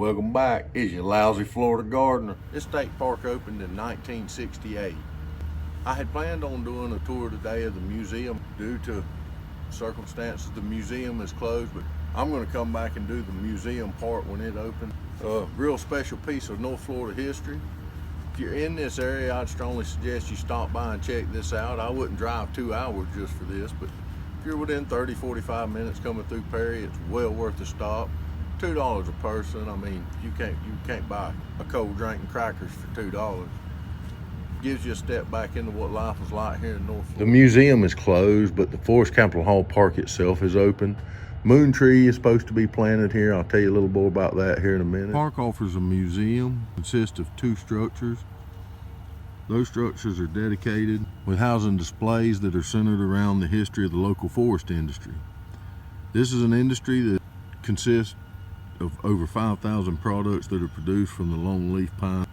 Welcome back. Is your lousy Florida gardener. This state park opened in 1968. I had planned on doing a tour today of the museum. Due to circumstances, the museum is closed, but I'm going to come back and do the museum part when it opens. A real special piece of North Florida history. If you're in this area, I'd strongly suggest you stop by and check this out. I wouldn't drive 2 hours just for this, but if you're within 30-45 minutes coming through Perry, it's well worth a stop. $2 a person. I mean, you can't buy a cold drink and crackers for $2. Gives you a step back into what life was like here in North Florida. The museum is closed, but the Forest Capitol Hall Park itself is open. Moon tree is supposed to be planted here. I'll tell you a little more about that here in a minute. The park offers a museum. It consists of 2 structures. Those structures are dedicated with housing displays that are centered around the history of the local forest industry. This is an industry that consists of over 5,000 products that are produced from the longleaf pine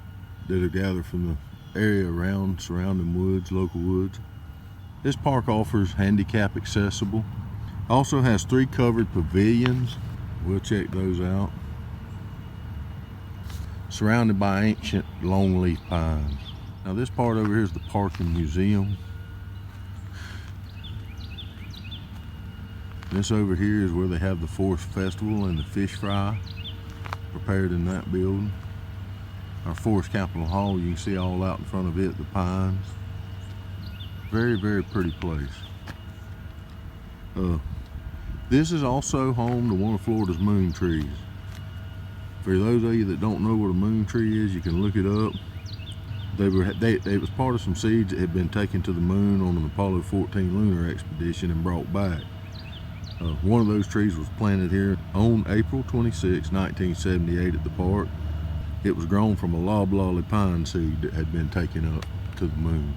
that are gathered from the area around surrounding woods, local woods. This park offers handicap accessible. Also has 3 covered pavilions. We'll check those out. Surrounded by ancient longleaf pines. Now this part over here is the park and museum. This over here is where they have the Forest Festival and the fish fry prepared in that building. Our Forest Capitol Hall, you can see all out in front of it, the pines. Very, very pretty place. This is also home to one of Florida's moon trees. For those of you that don't know what a moon tree is, you can look it up. It was part of some seeds that had been taken to the moon on an Apollo 14 lunar expedition and brought back. One of those trees was planted here on April 26, 1978 at the park. It was grown from a loblolly pine seed that had been taken up to the moon.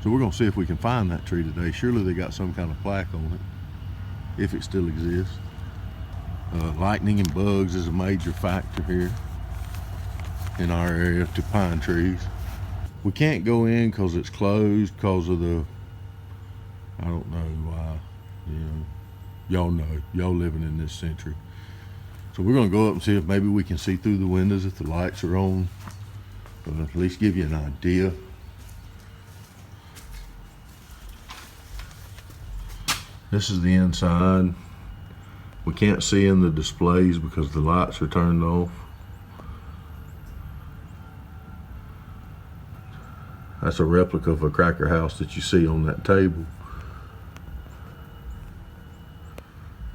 So we're gonna see if we can find that tree today. Surely they got some kind of plaque on it, if it still exists. Lightning and bugs is a major factor here in our area to pine trees. We can't go in because it's closed because of the, I don't know why, you know. Y'all know, y'all living in this century. So we're gonna go up and see if maybe we can see through the windows if the lights are on. At least give you an idea. This is the inside. We can't see in the displays because the lights are turned off. That's a replica of a cracker house that you see on that table.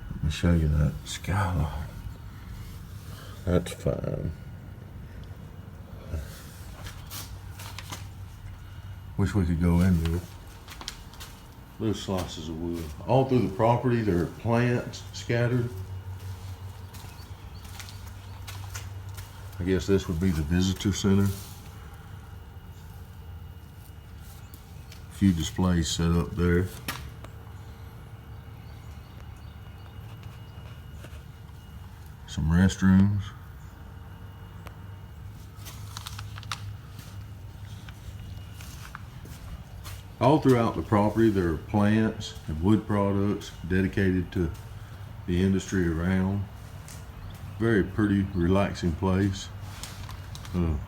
Let me show you that skyline. That's fine. Wish we could go in there. Little slices of wood. All through the property there are plants scattered. I guess this would be the visitor center. A few displays set up there. Some restrooms. All throughout the property there are plants and wood products dedicated to the industry around. Very pretty, relaxing place.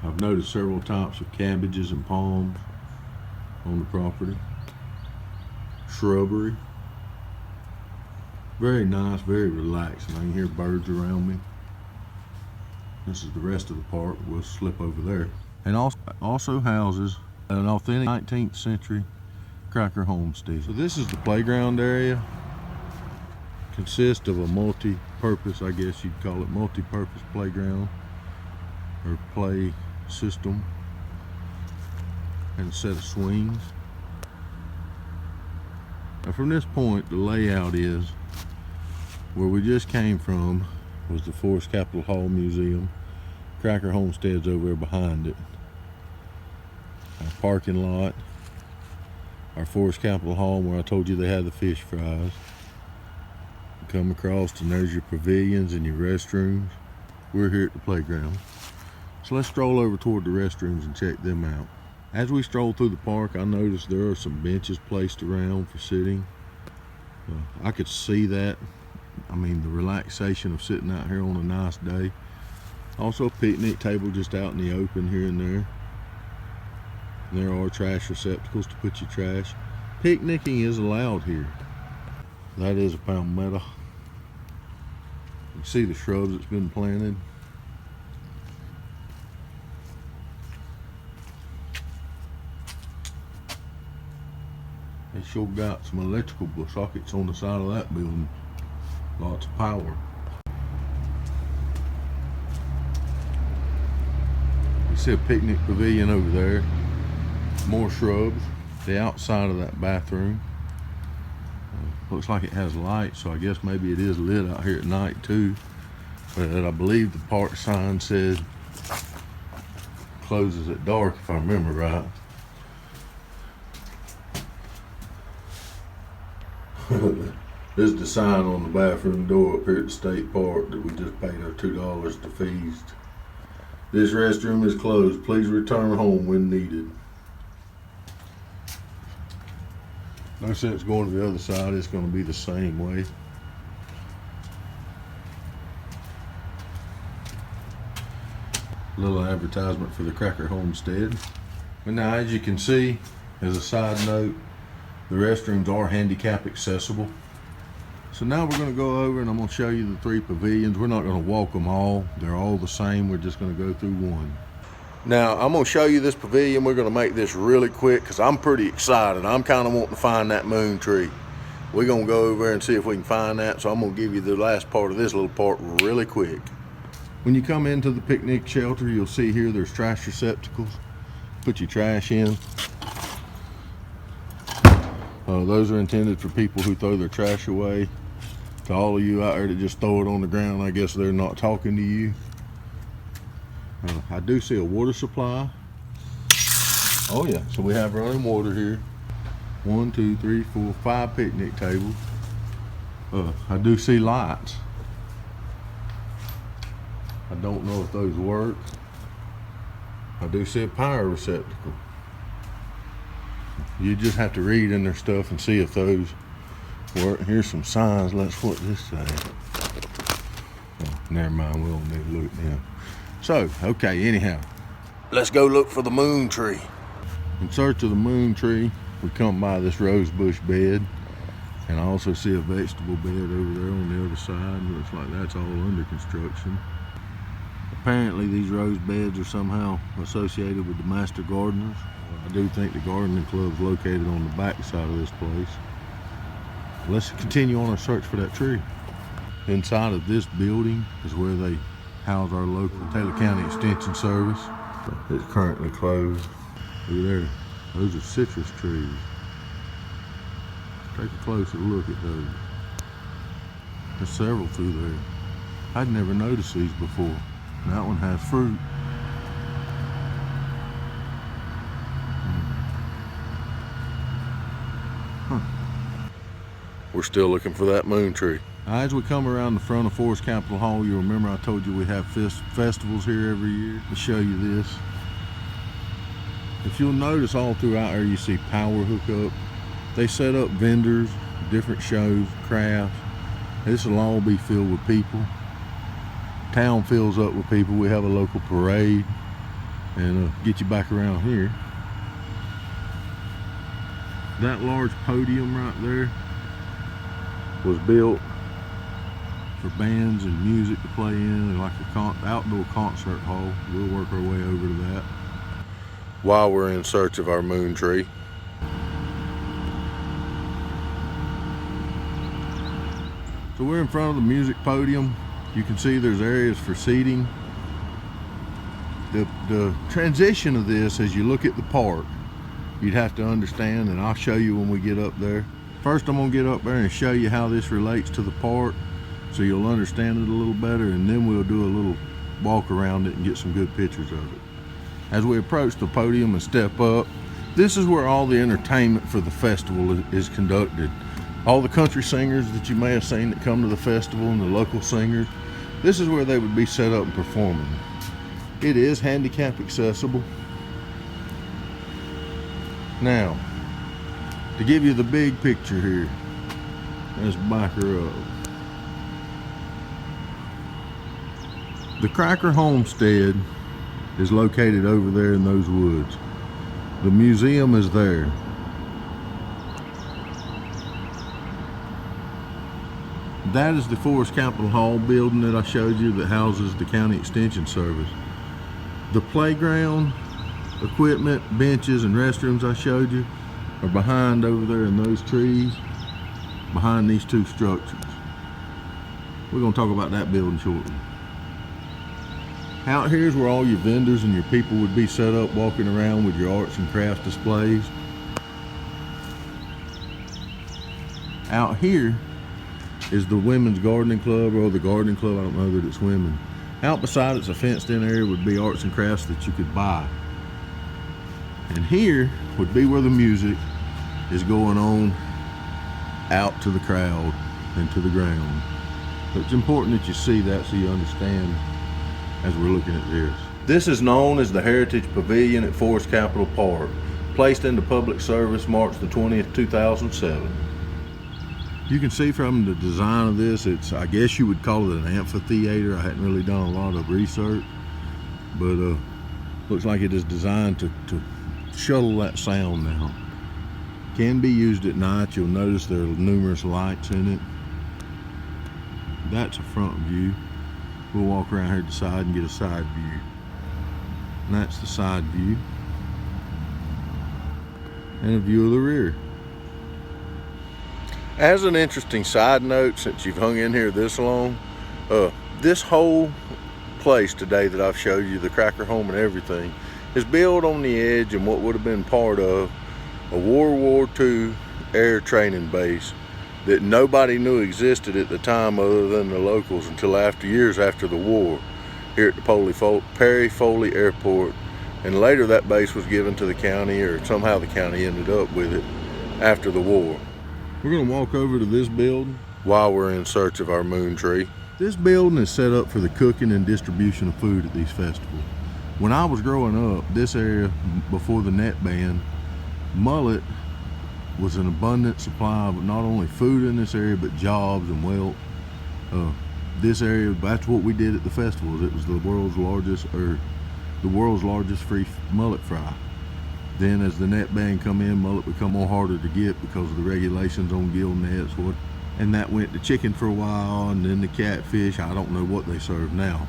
I've noticed several types of cabbages and palms on the property. Shrubbery. Very nice, very relaxing. I can hear birds around me. This is the rest of the park. We'll slip over there. And also houses an authentic 19th century cracker homestead. So this is the playground area. Consists of a multi-purpose, I guess you'd call it, multi-purpose playground or play system and a set of swings. Now from this point, the layout is where we just came from was the Forest Capitol Hall Museum. Cracker Homestead's over there behind it. Our parking lot, our Forest Capitol Hall where I told you they had the fish fries. You come across and there's your pavilions and your restrooms. We're here at the playground. So let's stroll over toward the restrooms and check them out. As we stroll through the park, I noticed there are some benches placed around for sitting. I could see that. I mean, the relaxation of sitting out here on a nice day. Also a picnic table just out in the open here and there. And there are trash receptacles to put your trash. Picnicking is allowed here. That is a palmetto. You can see the shrubs that's been planted. They sure got some electrical sockets on the side of that building. Lots of power. You see a picnic pavilion over there. More shrubs. The outside of that bathroom. Looks like it has lights, so I guess maybe it is lit out here at night too. But I believe the park sign said closes at dark, if I remember right. This is the sign on the bathroom door up here at the state park that we just paid our $2 to feast. This restroom is closed. Please return home when needed. No sense going to the other side. It's going to be the same way. Little advertisement for the Cracker Homestead. But now, as you can see, as a side note, the restrooms are handicap accessible. So now we're going to go over and I'm going to show you the 3 pavilions. We're not going to walk them all. They're all the same. We're just going to go through one. Now, I'm going to show you this pavilion. We're going to make this really quick because I'm pretty excited. I'm kind of wanting to find that moon tree. We're going to go over there and see if we can find that. So I'm going to give you the last part of this little part really quick. When you come into the picnic shelter, you'll see here there's trash receptacles. Put your trash in. Those are intended for people who throw their trash away. To all of you out there that just throw it on the ground, I guess they're not talking to you. I do see a water supply. Oh yeah, so we have running water here. 1, 2, 3, 4, 5 picnic tables. I do see lights. I don't know if those work. I do see a power receptacle. You just have to read in their stuff and see if those work. Here's some signs. Let's what this say. Oh, never mind, we don't need to look now. So, okay, anyhow, let's go look for the moon tree. In search of the moon tree, we come by this rose bush bed, and I also see a vegetable bed over there on the other side. Looks like that's all under construction. Apparently these rose beds are somehow associated with the master gardeners. I do think the gardening club is located on the back side of this place. Let's continue on our search for that tree. Inside of this building is where they house our local Taylor County Extension Service. It's currently closed. Look there, those are citrus trees. Take a closer look at those. There's several through there. I'd never noticed these before. And that one has fruit. We're still looking for that moon tree. As we come around the front of Forest Capitol Hall, you remember I told you we have festivals here every year. Let me show you this. If you'll notice all throughout here, you see power hookup. They set up vendors, different shows, crafts. This will all be filled with people. Town fills up with people. We have a local parade and get you back around here. That large podium right there was built for bands and music to play in, like a outdoor concert hall. We'll work our way over to that while we're in search of our moon tree. So we're in front of the music podium. You can see there's areas for seating. The transition of this, as you look at the park, you'd have to understand, and I'll show you when we get up there. First, I'm gonna get up there and show you how this relates to the park so you'll understand it a little better, and then we'll do a little walk around it and get some good pictures of it. As we approach the podium and step up, this is where all the entertainment for the festival is conducted. All the country singers that you may have seen that come to the festival and the local singers, this is where they would be set up and performing. It is handicap accessible. Now, to give you the big picture here, let's back her up. The Cracker Homestead is located over there in those woods. The museum is there. That is the Forest Capitol Hall building that I showed you that houses the County Extension Service. The playground, equipment, benches, and restrooms I showed you are behind over there in those trees, behind these two structures. We're going to talk about that building shortly. Out here is where all your vendors and your people would be set up walking around with your arts and crafts displays. Out here is the women's gardening club, or the gardening club, I don't know that it's women. Out beside it's a fenced in area would be arts and crafts that you could buy. And here would be where the music is going on out to the crowd and to the ground. But it's important that you see that so you understand as we're looking at this. This is known as the Heritage Pavilion at Forest Capitol Park, placed into public service March the 20th, 2007. You can see from the design of this, it's, I guess you would call it an amphitheater. I hadn't really done a lot of research, but looks like it is designed to shuttle that sound now. Can be used at night. You'll notice there are numerous lights in it. That's a front view. We'll walk around here to the side and get a side view. And that's the side view. And a view of the rear. As an interesting side note, since you've hung in here this long, this whole place today that I've showed you, the Cracker Home and everything, is built on the edge in what would have been part of a World War II air training base that nobody knew existed at the time other than the locals until years after the war, here at the Perry Foley Airport. And later that base was given to the county, or somehow the county ended up with it after the war. We're going to walk over to this building while we're in search of our moon tree. This building is set up for the cooking and distribution of food at these festivals. When I was growing up, this area, before the net ban, mullet was an abundant supply of not only food in this area, but jobs and wealth. This area, that's what we did at the festivals. It was the world's largest free mullet fry. Then as the net ban come in, mullet become more harder to get because of the regulations on gill nets. And that went to chicken for a while, and then the catfish. I don't know what they serve now.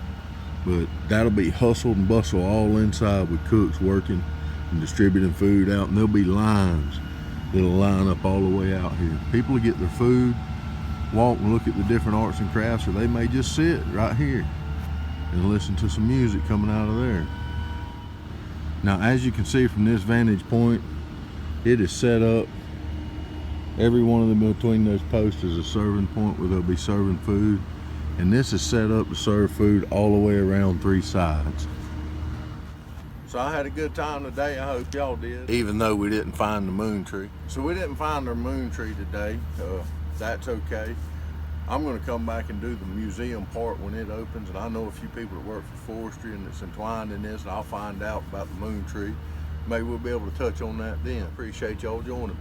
But that'll be hustled and bustle all inside with cooks working and distributing food out. And there'll be lines that'll line up all the way out here. People will get their food, walk and look at the different arts and crafts, or they may just sit right here and listen to some music coming out of there. Now, as you can see from this vantage point, it is set up. Every one of them between those posts is a serving point where they'll be serving food. And this is set up to serve food all the way around three sides. So I had a good time today. I hope y'all did. Even though we didn't find the moon tree. So we didn't find our moon tree today. That's okay. I'm going to come back and do the museum part when it opens, and I know a few people that work for Forestry and that's entwined in this, and I'll find out about the moon tree. Maybe we'll be able to touch on that then. Appreciate y'all joining me.